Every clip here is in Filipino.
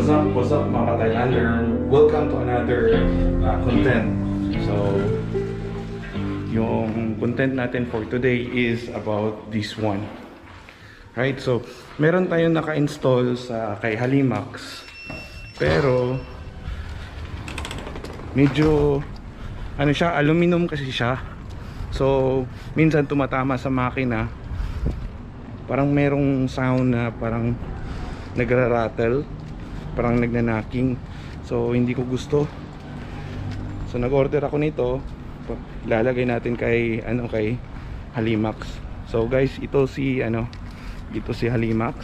What's up mga ka-Thailander? Welcome to another content. So, yung content natin for today is about this one. Right? So, meron tayong naka-install sa kay Halimax. Pero medyo ano siya, aluminum kasi siya. So, minsan tumatama sa makina. Parang merong sound na parang nagra-rattle, parang nagnanacking. So hindi ko gusto. So nag-order ako nito. Ilalagay natin kay kay Halimax. So guys, ito si Halimax.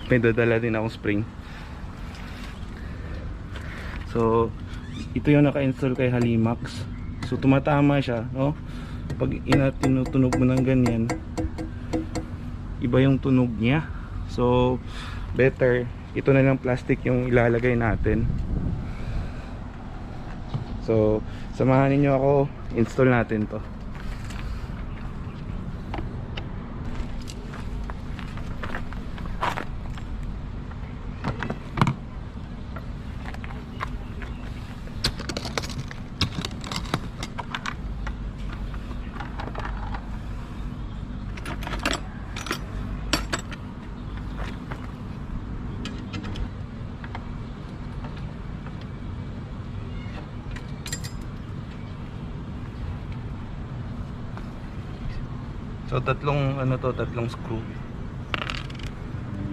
May dadala din akong spring. So ito yung naka-install kay Halimax. So tumatama siya, no? Pag tinutunog mo ng ganyan, iba yung tunog niya. So better ito na lang plastic yung ilalagay natin. So samahan niyo ako, install natin to. So tatlong screw.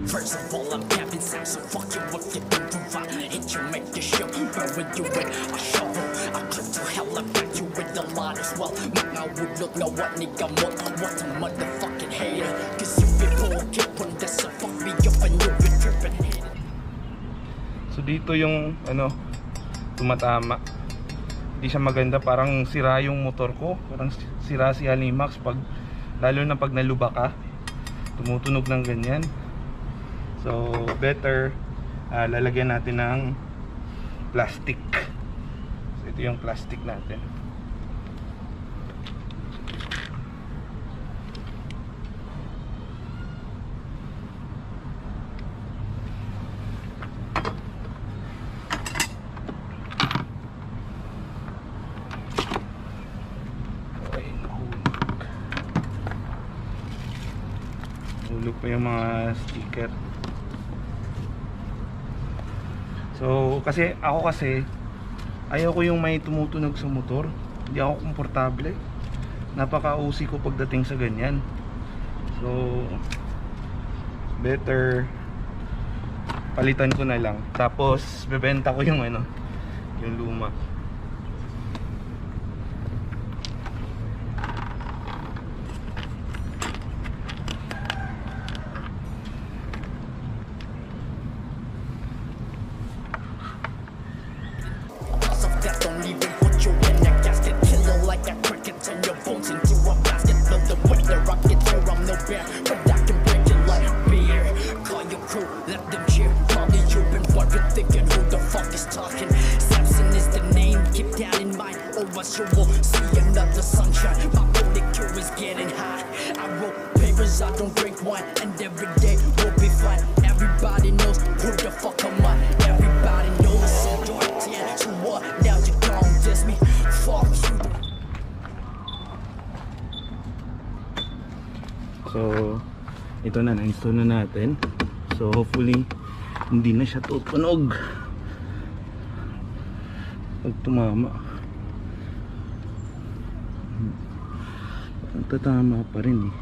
First of all, I'm Captain Sam, so fuck you if you think you right. Hit you, make you show, where would you with a shovel? I clip to hell, I got you with the line as well. Mga would look na what nigga want, what's a motherfucking hater? Cause you be poor, keep on this, so fuck me up and you be trippin' hater. So dito yung tumatama. Hindi siya maganda, parang sira yung motor ko. Parang sira si Halimax lalo na pag naluba ka, tumutunog ng ganyan. So better lalagyan natin ng plastic. So ito yung plastic natin. Hulog pa yung mga sticker. So ako kasi ayoko yung may tumutunog sa motor. Hindi ako komportable. Napaka-usi ko pagdating sa ganyan. So better palitan ko na lang. Tapos bebenta ko yung yung luma. See another sunshine. My molecule is getting hot. I wrote papers, I don't drink wine, and every day will be fine. Everybody knows who the fuck am I. Everybody knows so dark, yeah. So what? Now you gon' diss me. Fuck you. So ito na-install na natin. So hopefully hindi na siya tutunog pag tumama. Tatama pa rin eh.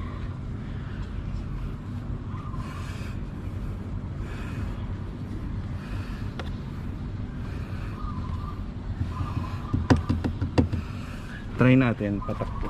Try natin patakbo.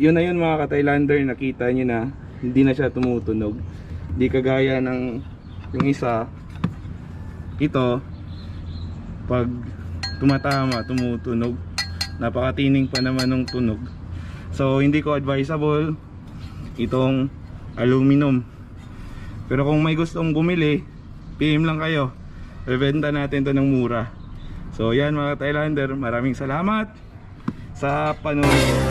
yun na yun mga ka-Thailander, nakita nyo na hindi na siya tumutunog. Di kagaya ng yung isa, ito pag tumatama tumutunog, napakatining pa naman ng tunog. So hindi ko advisable itong aluminum. Pero kung may gustong bumili, PM lang kayo, bebenta natin to ng mura. So yan mga Thailander, maraming salamat sa panonood.